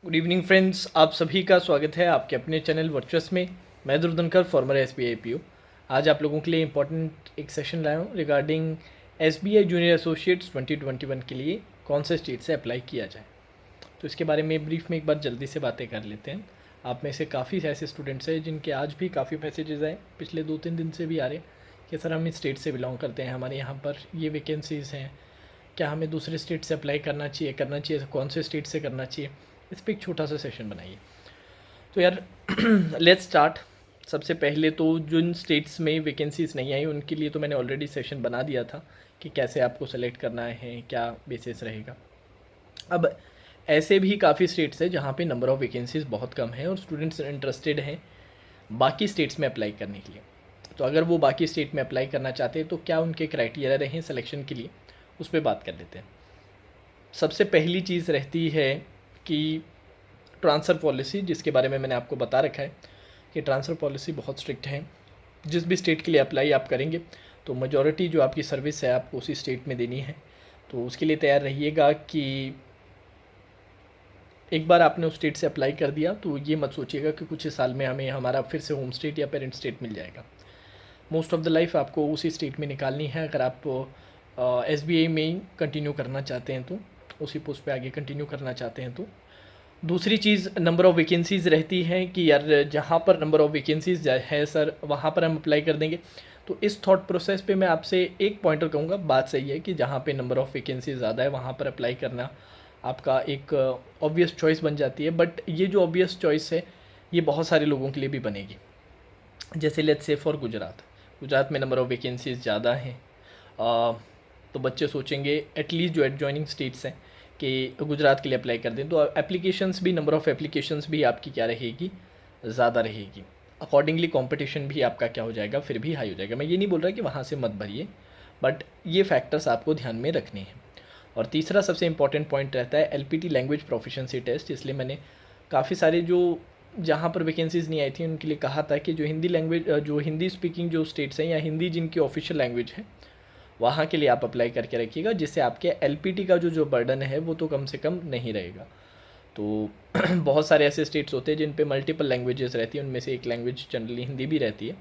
Good evening friends, आप सभी का स्वागत है आपके अपने चैनल वर्चुअस में। मैं दुर्धनकर फॉर्मर एसबीआई पीओ। आज आप लोगों के लिए इंपॉर्टेंट एक सेशन लाया हूँ रिगार्डिंग एसबीआई जूनियर एसोसिएट्स 2021 के लिए कौन से स्टेट से अप्लाई किया जाए। तो इसके बारे में ब्रीफ में एक बार जल्दी से बातें कर लेते हैं। आप में से काफ़ी ऐसे स्टूडेंट्स हैं जिनके आज भी काफ़ी मैसेजेस आए, पिछले 2-3 दिन से भी आ रहे हैं कि सर हम इस स्टेट से बिलोंग करते हैं, हमारे यहाँ पर ये वैकेंसीज़ हैं, क्या हमें दूसरे स्टेट से अप्लाई करना चाहिए कौन से स्टेट से करना चाहिए। इस पर एक छोटा सा सेशन बनाइए। तो यार लेट्स स्टार्ट। सबसे पहले तो जिन स्टेट्स में वैकेंसीज़ नहीं आई उनके लिए तो मैंने ऑलरेडी सेशन बना दिया था कि कैसे आपको सेलेक्ट करना है, क्या बेसिस रहेगा। अब ऐसे भी काफ़ी स्टेट्स हैं जहाँ पे नंबर ऑफ़ वैकेंसीज़ बहुत कम है और स्टूडेंट्स इंटरेस्टेड हैं बाकी स्टेट्स में अप्लाई करने के लिए। तो अगर वो बाकी स्टेट में अप्लाई करना चाहते हैं तो क्या उनके क्राइटेरिया रहे सिलेक्शन के लिए, उस पर बात कर लेते हैं। सबसे पहली चीज़ रहती है कि ट्रांसफ़र पॉलिसी, जिसके बारे में मैंने आपको बता रखा है कि ट्रांसफ़र पॉलिसी बहुत स्ट्रिक्ट है। जिस भी स्टेट के लिए अप्लाई आप करेंगे तो मेजॉरिटी जो आपकी सर्विस है आपको उसी स्टेट में देनी है। तो उसके लिए तैयार रहिएगा कि एक बार आपने उस स्टेट से अप्लाई कर दिया तो ये मत सोचिएगा कि कुछ ही साल में हमें हमारा फिर से होम स्टेट या पेरेंट स्टेट मिल जाएगा। मोस्ट ऑफ द लाइफ आपको उसी स्टेट में निकालनी है अगर आप एसबीआई में कंटिन्यू करना चाहते हैं, तो उसी पोस्ट पे आगे कंटिन्यू करना चाहते हैं। तो दूसरी चीज़ नंबर ऑफ़ वैकेंसीज़ रहती है कि यार जहाँ पर नंबर ऑफ़ वैकेंसीज़ है सर वहाँ पर हम अप्लाई कर देंगे। तो इस थॉट प्रोसेस पे मैं आपसे एक पॉइंटर कहूँगा, बात सही है कि जहाँ पे नंबर ऑफ़ वैकेंसीज़ ज़्यादा है वहाँ पर अप्लाई करना आपका एक ऑब्वियस चॉइस बन जाती है। बट ये जो ऑब्वियस चॉइस है ये बहुत सारे लोगों के लिए भी बनेगी। जैसे लेट्स से फॉर गुजरात में नंबर ऑफ़ वैकेंसीज़ ज़्यादा हैं। तो बच्चे सोचेंगे एटलीस्ट जो एडजॉइनिंग स्टेट्स हैं कि गुजरात के लिए अप्लाई कर दें, तो एप्लीकेशंस भी, नंबर ऑफ़ एप्लीकेशंस भी आपकी क्या रहेगी, ज़्यादा रहेगी। अकॉर्डिंगली कंपटीशन भी आपका क्या हो जाएगा, फिर भी हाई हो जाएगा। मैं ये नहीं बोल रहा कि वहाँ से मत भरिए, बट ये फैक्टर्स आपको ध्यान में रखने हैं। और तीसरा सबसे इंपॉर्टेंट पॉइंट रहता है एलपीटी लैंग्वेज प्रोफिशिएंसी टेस्ट। इसलिए मैंने काफ़ी सारे जो जहाँ पर वैकेंसीज़ नहीं आई थी उनके लिए कहा था कि जो हिंदी स्पीकिंग जो स्टेट्स हैं या हिंदी जिनकी ऑफिशियल लैंग्वेज है वहाँ के लिए आप अप्लाई करके रखिएगा, जिससे आपके एलपीटी का जो बर्डन है वो तो कम से कम नहीं रहेगा। तो बहुत सारे ऐसे स्टेट्स होते हैं जिन पे मल्टीपल लैंग्वेजेस रहती हैं, उनमें से एक लैंग्वेज जनरली हिंदी भी रहती है।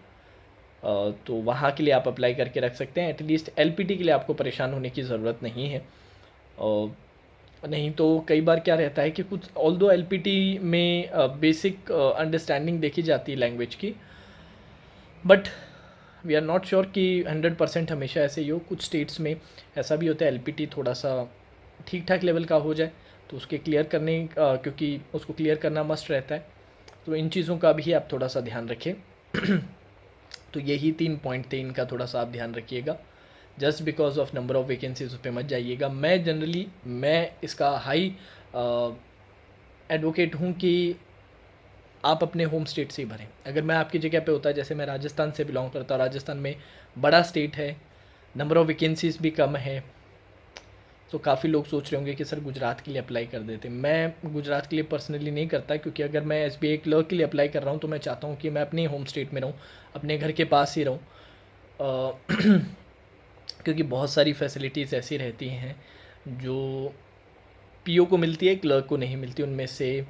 तो वहाँ के लिए आप अप्लाई करके रख सकते हैं। एटलीस्ट एलपीटी के लिए आपको परेशान होने की ज़रूरत नहीं है। नहीं तो कई बार क्या रहता है कि कुछ ऑल्दो एलपीटी में बेसिक अंडरस्टैंडिंग देखी जाती है लैंग्वेज की, but we are not sure कि 100% हमेशा ऐसे ही हो। कुछ स्टेट्स में ऐसा भी होता है एलपीटी थोड़ा सा ठीक ठाक लेवल का हो जाए तो उसके क्लियर करने क्योंकि उसको क्लियर करना मस्ट रहता है। तो इन चीज़ों का भी आप थोड़ा सा ध्यान रखें। तो यही 3 पॉइंट थे, इनका थोड़ा सा आप ध्यान रखिएगा। Just because of number of vacancies उस पर मत जाइएगा। मैं इसका हाई एडवोकेट हूँ कि आप अपने होम स्टेट से ही भरें। अगर मैं आपकी जगह पे होता, जैसे मैं राजस्थान से बिलोंग करता हूँ, राजस्थान में बड़ा स्टेट है, नंबर ऑफ़ वैकेंसीज़ भी कम है, तो काफ़ी लोग सोच रहे होंगे कि सर गुजरात के लिए अप्लाई कर देते। मैं गुजरात के लिए पर्सनली नहीं करता, क्योंकि अगर मैं एसबीआई क्लर्क के लिए अप्लाई कर रहा हूँ तो मैं चाहता हूँ कि मैं अपने होम स्टेट में रहूँ, अपने घर के पास ही रहूँ। क्योंकि बहुत सारी फैसिलिटीज़ ऐसी रहती हैं जो पीओ को मिलती है, क्लर्क को नहीं मिलती। उनमें से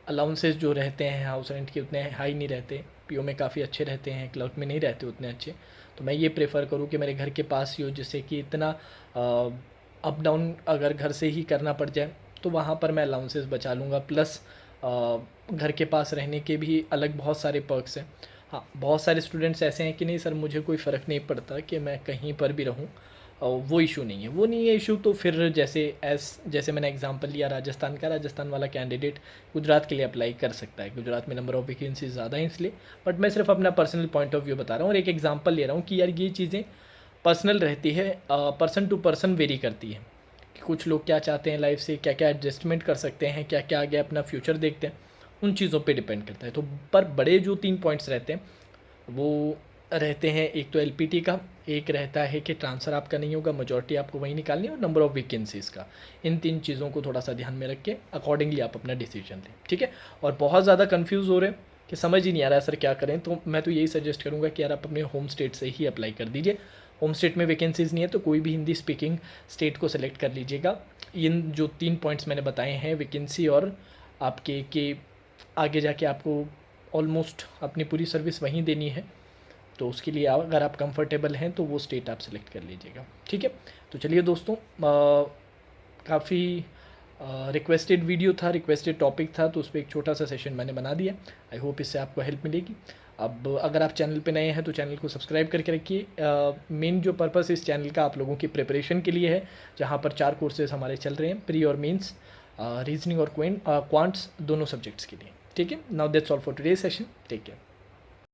अलाउंसेस जो रहते हैं हाउस रेंट के उतने हाई नहीं रहते, पीओ में काफ़ी अच्छे रहते हैं, क्लर्क में नहीं रहते उतने अच्छे। तो मैं ये प्रेफर करूँ कि मेरे घर के पास ही हो, जिससे कि इतना अप डाउन अगर घर से ही करना पड़ जाए तो वहाँ पर मैं अलाउंसेस बचा लूँगा। प्लस घर के पास रहने के भी अलग बहुत सारे पर्क्स हैं। हाँ, बहुत सारे स्टूडेंट्स ऐसे हैं कि नहीं सर मुझे कोई फ़र्क नहीं पड़ता कि मैं कहीं पर भी रहूँ, वो इशू नहीं है, वो नहीं है इशू। तो फिर जैसे मैंने एग्जांपल लिया राजस्थान का, राजस्थान वाला कैंडिडेट गुजरात के लिए अप्लाई कर सकता है। गुजरात में नंबर ऑफ़ वैकेंसी ज़्यादा है इसलिए, बट मैं सिर्फ अपना पर्सनल पॉइंट ऑफ व्यू बता रहा हूँ और एक एग्जांपल ले रहा हूँ कि यार ये चीज़ें पर्सनल रहती है, पर्सन टू पर्सन वेरी करती है कि कुछ लोग क्या चाहते हैं लाइफ से, क्या क्या एडजस्टमेंट कर सकते हैं, क्या क्या आगे अपना फ्यूचर देखते हैं, उन चीज़ों पे डिपेंड करता है। तो पर बड़े जो 3 पॉइंट्स रहते हैं वो रहते हैं, एक तो एलपीटी का, एक रहता है कि ट्रांसफ़र आपका नहीं होगा, मेजॉरिटी आपको वही निकालनी है, और नंबर ऑफ़ वैकेंसीज़ का। इन 3 चीज़ों को थोड़ा सा ध्यान में रख के अकॉर्डिंगली आप अपना डिसीजन लें, ठीक है। और बहुत ज़्यादा कन्फ्यूज़ हो रहे हैं कि समझ ही नहीं आ रहा है सर क्या करें, तो मैं तो यही सजेस्ट करूँगा कि यार आप अपने होम स्टेट से ही अप्लाई कर दीजिए। होम स्टेट में वैकेंसीज़ नहीं है तो कोई भी हिंदी स्पीकिंग स्टेट को सेलेक्ट कर लीजिएगा। इन जो 3 पॉइंट्स मैंने बताए हैं वैकेंसी और आपके के आगे जाके आपको ऑलमोस्ट अपनी पूरी सर्विस वहीं देनी है, तो उसके लिए अगर आप कंफर्टेबल हैं तो वो स्टेट आप सेलेक्ट कर लीजिएगा। ठीक है, तो चलिए दोस्तों, काफ़ी रिक्वेस्टेड वीडियो था, रिक्वेस्टेड टॉपिक था, तो उस पर एक छोटा सा सेशन मैंने बना दिया। आई होप इससे आपको हेल्प मिलेगी। अब अगर आप चैनल पे नए हैं तो चैनल को सब्सक्राइब करके रखिए। मेन जो पर्पस इस चैनल का आप लोगों की प्रिपरेशन के लिए है, जहाँ पर 4 कोर्सेज हमारे चल रहे हैं, प्री और मेंस, रीजनिंग और क्वांट्स दोनों सब्जेक्ट्स के लिए। ठीक है, now that's all for today session, take care.